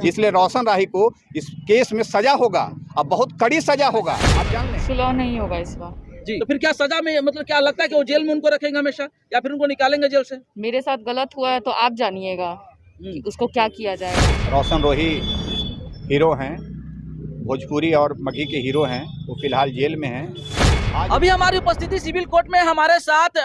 इसलिए रोशन राही को इस केस में सजा होगा, अब बहुत कड़ी सजा होगा। आप जान लें सुलह नहीं होगा इस बार जी। तो फिर क्या सजा में मतलब क्या लगता है कि वो जेल में उनको रखेंगे हमेशा या फिर उनको निकालेंगे जेल से? मेरे साथ गलत हुआ है तो आप जानिएगा कि उसको क्या किया जाएगा। रोशन रोही हीरो हैं, भोजपुरी और मगही के हीरो हैं, वो फिलहाल जेल में हैं। अभी हमारी उपस्थिति सिविल कोर्ट में हमारे साथ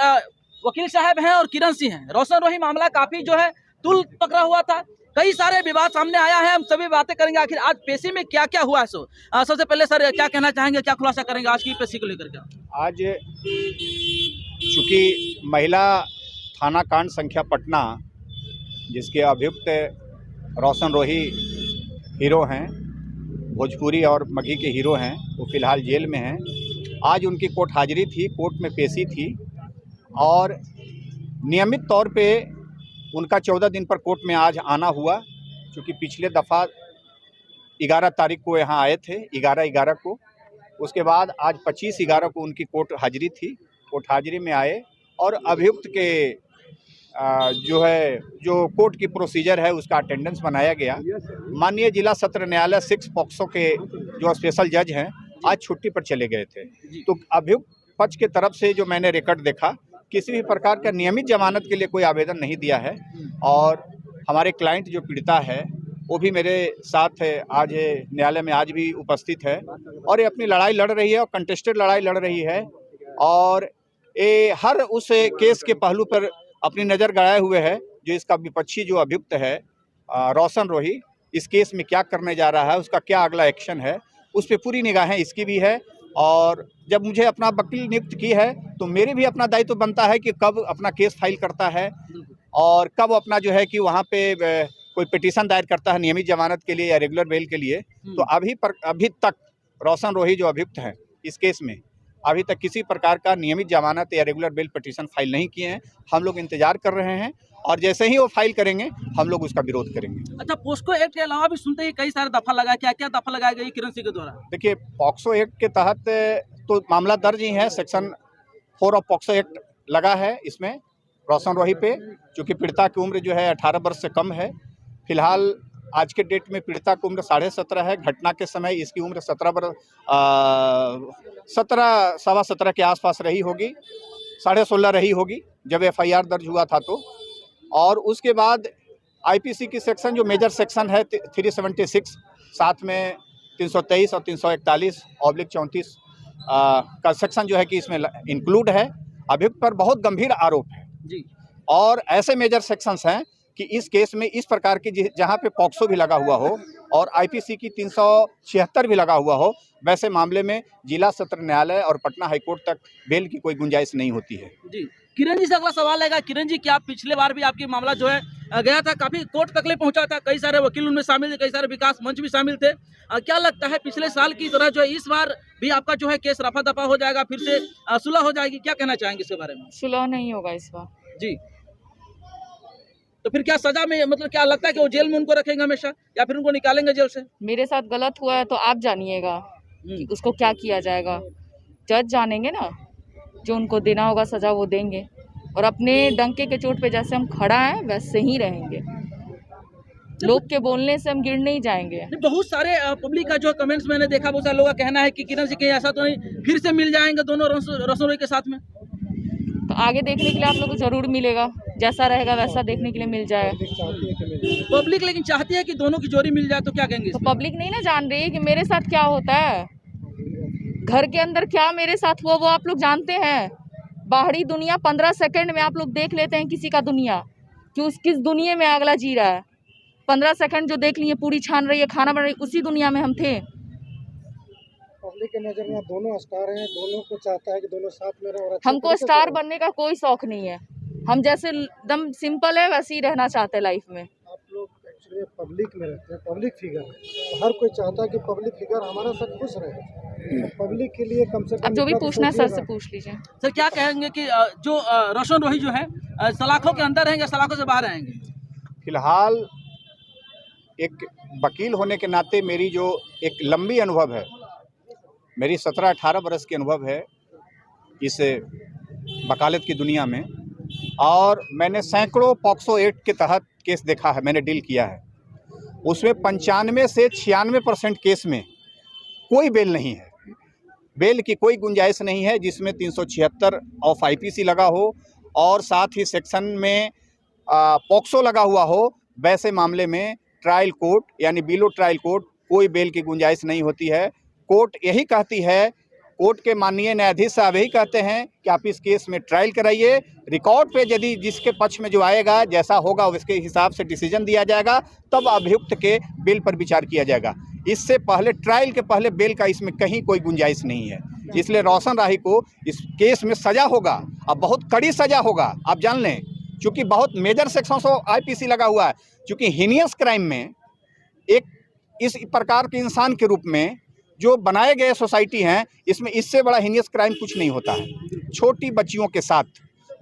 वकील साहब हैं और किरण सिंह हैं। रोशन रोही मामला काफी जो है तुल पकड़ा हुआ था, कई सारे विवाद सामने आया है, हम सभी बातें करेंगे आखिर आज पेशी में क्या क्या हुआ है। सबसे पहले सर क्या कहना चाहेंगे, क्या खुलासा करेंगे आज की पेशी को लेकर के? आज चूंकि महिला थाना कांड संख्या पटना जिसके अभियुक्त रोशन रोही हीरो हैं, भोजपुरी और मगही के हीरो हैं, वो फिलहाल जेल में हैं। आज उनकी कोर्ट हाजिरी थी, कोर्ट में पेशी थी और नियमित तौर पे उनका 14 दिन पर कोर्ट में आज आना हुआ, क्योंकि पिछले दफ़ा 11 तारीख को यहाँ आए थे, 11/11 को। उसके बाद आज 25/11 को उनकी कोर्ट हाजिरी थी। कोर्ट हाजिरी में आए और अभियुक्त के जो कोर्ट की प्रोसीजर है उसका अटेंडेंस बनाया गया। माननीय जिला सत्र न्यायालय 6 पॉक्सो के जो स्पेशल जज हैं आज छुट्टी पर चले गए थे। तो अभियुक्त पक्ष की तरफ से जो मैंने रिकॉर्ड देखा, किसी भी प्रकार का नियमित जमानत के लिए कोई आवेदन नहीं दिया है और हमारे क्लाइंट जो पीड़िता है वो भी मेरे साथ आज न्यायालय में आज भी उपस्थित है और ये अपनी लड़ाई लड़ रही है और कंटेस्टेड लड़ाई लड़ रही है और ये हर उस केस के पहलू पर अपनी नज़र गड़ाए हुए है। जो इसका विपक्षी जो अभियुक्त है रोशन रोही, इस केस में क्या करने जा रहा है, उसका क्या अगला एक्शन है, उस पर पूरी निगाहें इसकी भी है। और जब मुझे अपना वकील नियुक्त की है तो मेरे भी अपना दायित्व बनता है कि कब अपना केस फाइल करता है और कब अपना जो है कि वहाँ पे कोई पिटीशन दायर करता है नियमित जमानत के लिए या रेगुलर बेल के लिए। तो अभी तक रोशन रोही जो अभियुक्त हैं इस केस में अभी तक किसी प्रकार का नियमित जमानत या रेगुलर बेल पिटीशन फाइल नहीं किए हैं। हम लोग इंतजार कर रहे हैं और जैसे ही वो फाइल करेंगे हम लोग उसका विरोध करेंगे। अच्छा, पॉक्सो एक्ट के अलावा भी सुनते हैं कई सारे दफा लगाया, क्या क्या दफा लगाया गई किरण सिंह के द्वारा? देखिए, पॉक्सो एक्ट के तहत तो मामला दर्ज ही है, सेक्शन 4 ऑफ पॉक्सो एक्ट लगा है इसमें रोशन रोही पे, क्योंकि पीड़िता की उम्र जो है 18 वर्ष से कम है। फिलहाल आज के डेट में पीड़िता की उम्र 17.5 है। घटना के समय इसकी उम्र 17 के आसपास रही होगी, 16.5 रही होगी जब FIR दर्ज हुआ था तो। और उसके बाद IPC की सेक्शन जो मेजर सेक्शन है 376, साथ में 323 और 341/34 का सेक्शन जो है कि इसमें इंक्लूड है। अभियुक्त पर बहुत गंभीर आरोप है जी। और ऐसे मेजर सेक्शंस हैं कि इस केस में इस प्रकार की जहां पे पॉक्सो भी लगा हुआ हो और IPC की 376 भी लगा हुआ हो, वैसे मामले में जिला सत्र न्यायालय और पटना हाईकोर्ट तक बेल की कोई गुंजाइश नहीं होती है। जी, किरण जी से अगला सवाल है, किरण जी क्या पिछले बार भी आपकी मामला जो है गया था, काफी कोर्ट तक ले पहुंचा था, कई सारे वकील उनमें शामिल थे, कई सारे विकास मंच भी शामिल थे। क्या लगता है पिछले साल की तरह जो है इस बार भी आपका जो है केस रफा दफा हो जाएगा, फिर से सुलह हो जाएगी? क्या कहना चाहेंगे इसके बारे में? सुलह नहीं होगा इस बार जी। तो फिर क्या सजा में मतलब क्या लगता है कि वो जेल में उनको रखेंगे हमेशा या फिर उनको निकालेंगे जेल से? मेरे साथ गलत हुआ है तो आप जानिएगा कि उसको क्या किया जाएगा। जज जानेंगे ना, जो उनको देना होगा सजा वो देंगे और अपने डंके के चोट पे जैसे हम खड़ा हैं वैसे ही रहेंगे। लोग के बोलने से हम गिर नहीं जाएंगे। बहुत सारे पब्लिक का जो कमेंट्स मैंने देखा, बहुत सारे लोगों का कहना है कि किरण जी कहीं ऐसा तो नहीं फिर से मिल जाएंगे दोनों रोशन रोही के साथ में? तो आगे देखने के लिए आप लोग को जरूर मिलेगा, जैसा रहेगा वैसा देखने के लिए मिल जाएगा। पब्लिक लेकिन चाहती है कि दोनों की जोड़ी मिल जाए, तो क्या कहेंगे? तो पब्लिक नहीं ना जान रही है कि मेरे साथ क्या होता है, घर के अंदर क्या मेरे साथ हुआ वो आप लोग जानते हैं। बाहरी दुनिया 15 सेकंड में आप लोग देख लेते हैं किसी का दुनिया, कि किस दुनिया में अगला जी रहा है। 15 सेकंड जो देख लिए, पूरी छान रही है, खाना बन रही है, उसी दुनिया में हम थे। पब्लिक के नजर में दोनों स्टार हैं, दोनों को चाहता है कि दोनों साथ में रहें। हमको स्टार बनने का कोई शौक नहीं है, हम जैसे एकदम सिंपल है वैसे ही रहना चाहते हैं लाइफ में। आप लोग एक्चुअली पब्लिक में रहते हैं, पब्लिक फिगर है, तो हर कोई चाहता है कि पब्लिक फिगर हमारा साथ खुश रहे। तो पब्लिक के लिए कम से कम अब जो भी पूछना है सर से पूछ लीजिए। सर क्या कहेंगे कि जो रोशन रोही जो है सलाखों के अंदर रहेंगे, सलाखों से बाहर आएंगे? फिलहाल एक वकील होने के नाते मेरी जो एक लंबी अनुभव है, मेरी 17-18 बरस की अनुभव है इस वकालत की दुनिया में और मैंने सैकड़ों पॉक्सो एक्ट के तहत केस देखा है, मैंने डील किया है। उसमें 95 से 96% केस में कोई बेल नहीं है, बेल की कोई गुंजाइश नहीं है, जिसमें 376 ऑफ आईपीसी लगा हो और साथ ही सेक्शन में पॉक्सो लगा हुआ हो। वैसे मामले में ट्रायल कोर्ट यानी बिलो ट्रायल कोर्ट कोई बेल की गुंजाइश नहीं होती है। कोर्ट यही कहती है, कोर्ट के माननीय न्यायाधीश साहब यही कहते हैं कि आप इस केस में ट्रायल कराइए, रिकॉर्ड पे यदि जिसके पक्ष में जो आएगा जैसा होगा उसके हिसाब से डिसीजन दिया जाएगा, तब अभियुक्त के बेल पर विचार किया जाएगा। इससे पहले, ट्रायल के पहले बेल का इसमें कहीं कोई गुंजाइश नहीं है। इसलिए रोशन राही को इस केस में सज़ा होगा, अब बहुत कड़ी सज़ा होगा, आप जान लें, क्योंकि बहुत मेजर सेक्शंस ऑफ आईपीसी लगा हुआ है। क्योंकि हीनियस क्राइम में एक इस प्रकार के इंसान के रूप में जो बनाए गए सोसाइटी हैं, इसमें इससे बड़ा हीनियस क्राइम कुछ नहीं होता है। छोटी बच्चियों के साथ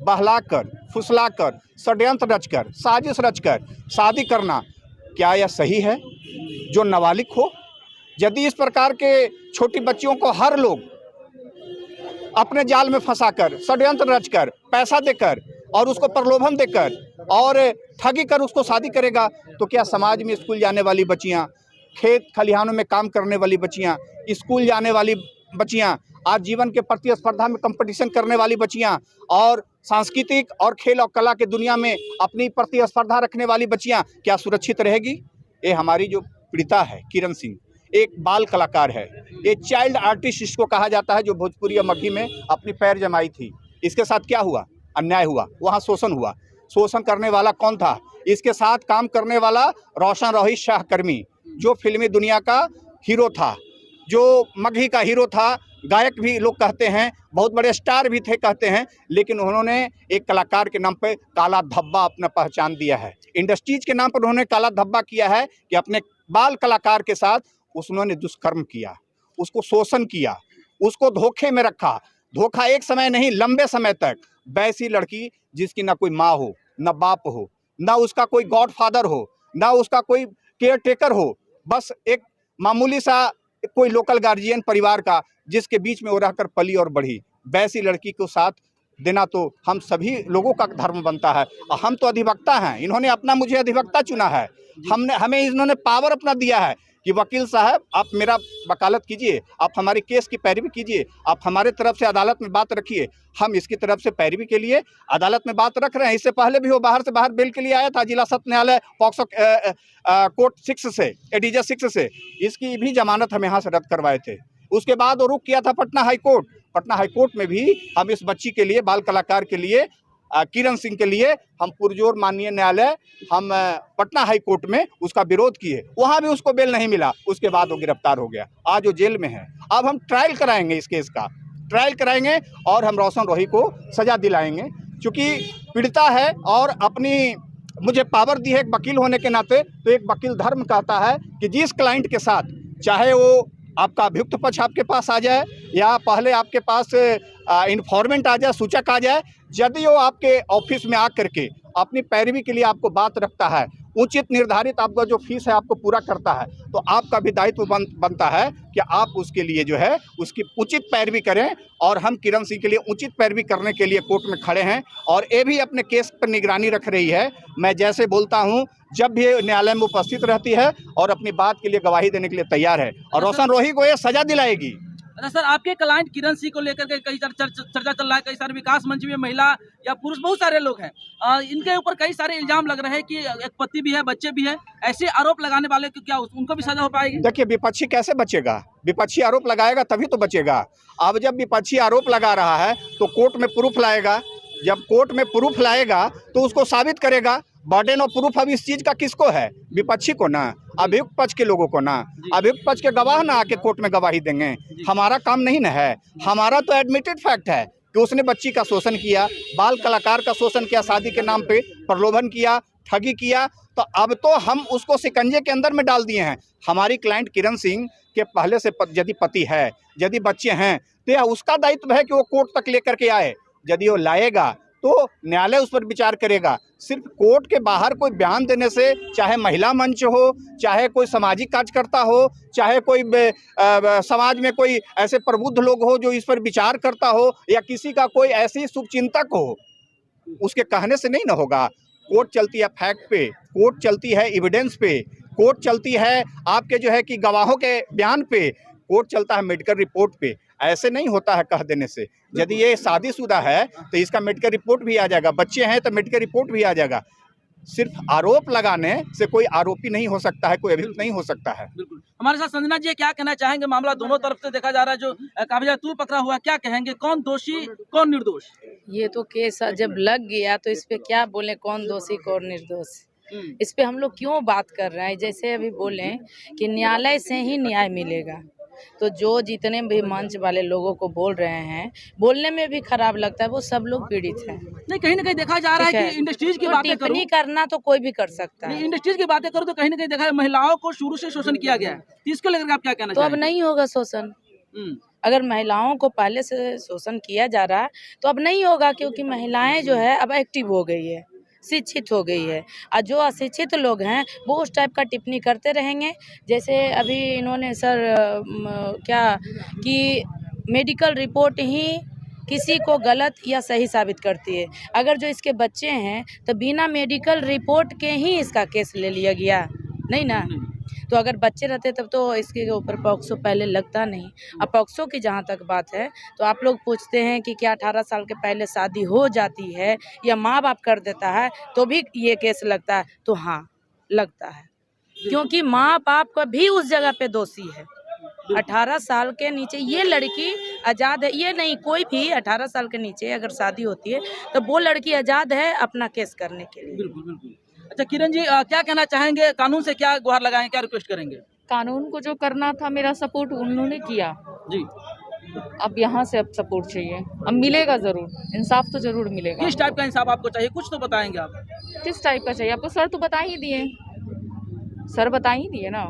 बहलाकर, फुसलाकर, षड्यंत्र रचकर, साजिश रचकर शादी करना, क्या यह सही है? जो नाबालिग हो, यदि इस प्रकार के छोटी बच्चियों को हर लोग अपने जाल में फंसाकर, षड्यंत्र रचकर, पैसा देकर और उसको प्रलोभन देकर और ठगी कर उसको शादी करेगा, तो क्या समाज में स्कूल जाने वाली बच्चियां, खेत खलिहानों में काम करने वाली बच्चियां, स्कूल जाने वाली बच्चियां, आज जीवन के प्रतिस्पर्धा में कंपटीशन करने वाली बच्चियां और सांस्कृतिक और खेल और कला के दुनिया में अपनी प्रतिस्पर्धा रखने वाली बच्चियां, क्या सुरक्षित रहेगी? ये हमारी जो पीड़िता है किरण सिंह, एक बाल कलाकार है, ये चाइल्ड आर्टिस्ट इसको कहा जाता है, जो भोजपुरी या मगही में अपनी पैर जमाई थी। इसके साथ क्या हुआ? अन्याय हुआ, वहाँ शोषण हुआ। शोषण करने वाला कौन था? इसके साथ काम करने वाला रोशन राही शाहकर्मी, जो फिल्मी दुनिया का हीरो था, जो मगही का हीरो था, गायक भी लोग कहते हैं, बहुत बड़े स्टार भी थे कहते हैं, लेकिन उन्होंने एक कलाकार के नाम पे काला धब्बा अपना पहचान दिया है। इंडस्ट्रीज के नाम पर उन्होंने काला धब्बा किया है कि अपने बाल कलाकार के साथ उन्होंने दुष्कर्म किया, उसको शोषण किया, उसको धोखे में रखा। धोखा एक समय नहीं, लंबे समय तक। वैसी लड़की जिसकी ना कोई माँ हो, ना बाप हो, ना उसका कोई गॉडफादर हो, ना उसका कोई केयर टेकर हो, बस एक मामूली सा कोई लोकल गार्जियन परिवार का, जिसके बीच में वो रहकर पली और बढ़ी, वैसी लड़की को साथ देना तो हम सभी लोगों का धर्म बनता है। हम तो अधिवक्ता हैं, इन्होंने अपना मुझे अधिवक्ता चुना है, हमें इन्होंने पावर अपना दिया है कि वकील साहब आप मेरा वकालत कीजिए, आप हमारी केस की पैरवी कीजिए, आप हमारे तरफ से अदालत में बात रखिए। हम इसकी तरफ से पैरवी के लिए अदालत में बात रख रहे हैं। इससे पहले भी वो बाहर से बाहर बेल के लिए आया था, जिला सत्र न्यायालय पॉक्सो कोर्ट 6 से, एडीजे 6 से, इसकी भी जमानत हम यहाँ से रद्द करवाए थे। उसके बाद वो रुक किया था Patna high court. Patna high court में भी हम इस बच्ची के लिए, बाल कलाकार के लिए, किरण सिंह के लिए हम पुरजोर माननीय न्यायालय, हम पटना हाई कोर्ट में उसका विरोध किए, वहाँ भी उसको बेल नहीं मिला। उसके बाद वो गिरफ्तार हो गया, आज वो जेल में है। अब हम ट्रायल कराएंगे, इस केस का ट्रायल कराएंगे और हम रोशन राही को सजा दिलाएंगे, क्योंकि पीड़िता है और अपनी मुझे पावर दी है एक वकील होने के नाते। तो एक वकील धर्म कहता है कि जिस क्लाइंट के साथ, चाहे वो आपका अभियुक्त पक्ष आपके पास आ जाए या पहले आपके पास इन्फॉर्मेंट आ जाए, सूचक आ जाए, यदि वो आपके ऑफिस में आकर के अपनी पैरवी के लिए आपको बात रखता है, उचित निर्धारित आपका जो फीस है आपको पूरा करता है, तो आपका भी दायित्व बनता है कि आप उसके लिए जो है उसकी उचित पैरवी करें। और हम किरण सिंह के लिए उचित पैरवी करने के लिए कोर्ट में खड़े हैं और ये भी अपने केस पर निगरानी रख रही है। मैं जैसे बोलता हूँ, जब भी न्यायालय में उपस्थित रहती है और अपनी बात के लिए गवाही देने के लिए तैयार है, और रोशन राही को ये सजा दिलाएगी। अच्छा सर, आपके क्लाइंट किरण सिंह को लेकर के कई चर्चा चल रहा है, कई सारे विकास मंच में महिला या पुरुष बहुत सारे लोग हैं, इनके ऊपर कई सारे इल्जाम लग रहे हैं कि एक पति भी है, बच्चे भी हैं, ऐसे आरोप लगाने वाले को क्या उनको भी सजा हो पाएगी? देखिए, विपक्षी कैसे बचेगा? विपक्षी आरोप लगाएगा तभी तो बचेगा। अब जब विपक्षी आरोप लगा रहा है तो कोर्ट में प्रूफ लाएगा, जब कोर्ट में प्रूफ लाएगा तो उसको साबित करेगा। बर्डन ऑफ प्रूफ अब इस चीज का किसको है? विपक्षी को ना, अभियुक्त पक्ष के लोगों को ना। अभियुक्त पक्ष के गवाह ना आके कोर्ट में गवाही देंगे, हमारा काम नहीं ना है। हमारा तो एडमिटेड फैक्ट है कि उसने बच्ची का शोषण किया, बाल कलाकार का शोषण किया, शादी के नाम पे प्रलोभन किया, ठगी किया। तो अब तो हम उसको शिकंजे के अंदर में डाल दिए हैं। हमारी क्लाइंट किरण सिंह के पहले से यदि पति है, यदि बच्चे हैं, तो यह उसका दायित्व है कि वो कोर्ट तक लेकर के आए। यदि वो लाएगा तो न्यायालय उस पर विचार करेगा। सिर्फ कोर्ट के बाहर कोई बयान देने से, चाहे महिला मंच हो, चाहे कोई सामाजिक कार्यकर्ता हो, चाहे कोई समाज में कोई ऐसे प्रबुद्ध लोग हो जो इस पर विचार करता हो, या किसी का कोई ऐसी शुभचिंतक हो, उसके कहने से नहीं ना होगा। कोर्ट चलती है फैक्ट पे, कोर्ट चलती है एविडेंस पे, कोर्ट चलती है आपके जो है कि गवाहों के बयान पे, कोर्ट चलता है मेडिकल रिपोर्ट पे। ऐसे नहीं होता है कह देने से। यदि ये शादीशुदा है तो इसका मेडिकल रिपोर्ट भी आ जाएगा, बच्चे हैं तो मेडिकल रिपोर्ट भी आ जाएगा। सिर्फ आरोप लगाने से कोई आरोपी नहीं हो सकता है, कोई अभियुक्त नहीं हो सकता है। बिल्कुल। हमारे साथ संजना जी क्या कहना चाहेंगे? मामला दोनों तरफ से देखा जा रहा है, जो काफी ज्यादा तूल पकड़ा हुआ है, क्या कहेंगे? कौन दोषी कौन निर्दोष? ये तो केस जब लग गया तो इस पे क्या बोले, कौन दोषी कौन निर्दोष? इस पे हम लोग क्यों बात कर रहे हैं? जैसे अभी बोले कि न्यायालय से ही न्याय मिलेगा, तो जो जितने भी मंच वाले लोगों को बोल रहे हैं, बोलने में भी खराब लगता है, वो सब लोग पीड़ित हैं। नहीं, कहीं ना कहीं देखा जा रहा है कि इंडस्ट्रीज की तो बातें करूं, टिप्पणी करना तो कोई भी कर सकता है। इंडस्ट्रीज की बातें करूं तो कहीं ना कहीं देखा है महिलाओं को शुरू से शोषण किया गया है। तो इसको लेकर आप क्या कहना तो अब चाहेंगे? नहीं होगा शोषण। अगर महिलाओं को पहले से शोषण किया जा रहा है तो अब नहीं होगा, क्योंकि महिलाएं जो है अब एक्टिव हो गई है, शिक्षित हो गई है। और जो अशिक्षित लोग हैं वो उस टाइप का टिप्पणी करते रहेंगे। जैसे अभी इन्होंने सर क्या कि मेडिकल रिपोर्ट ही किसी को गलत या सही साबित करती है। अगर जो इसके बच्चे हैं तो बिना मेडिकल रिपोर्ट के ही इसका केस ले लिया गया, नहीं ना? तो अगर बच्चे रहते तब तो इसके ऊपर पॉक्सो पहले लगता नहीं। अब पॉक्सो की जहाँ तक बात है तो आप लोग पूछते हैं कि क्या 18 साल के पहले शादी हो जाती है या माँ बाप कर देता है तो भी ये केस लगता है? तो हाँ, लगता है, क्योंकि माँ बाप का भी उस जगह पे दोषी है। 18 साल के नीचे ये लड़की आज़ाद है, ये नहीं कोई भी 18 साल के नीचे अगर शादी होती है तो वो लड़की आज़ाद है अपना केस करने के लिए। बिल्कुल बिल्कुल। अच्छा किरण जी, क्या कहना चाहेंगे? कानून से क्या गुहार लगाएं, क्या रिक्वेस्ट करेंगे? कानून को जो करना था मेरा सपोर्ट उन्होंने किया, जी, अब यहाँ से अब सपोर्ट चाहिए। अब मिलेगा ज़रूर, इंसाफ तो ज़रूर मिलेगा। किस टाइप का इंसाफ आपको चाहिए? कुछ तो बताएंगे आप। किस टाइप का चाहिए आपको? सर तो बता ही दिए, सर बता ही दिए ना।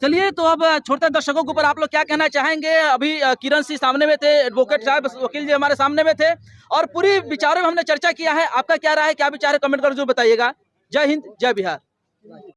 चलिए, तो अब छोटे दर्शकों के ऊपर आप लोग क्या कहना चाहेंगे? अभी किरण सिंह सामने में थे, एडवोकेट साहब वकील जी हमारे सामने में थे और पूरी विचारों में हमने चर्चा किया है। आपका क्या राय है, क्या विचार है? कमेंट कर जरूर बताइएगा। जय हिंद, जय बिहार।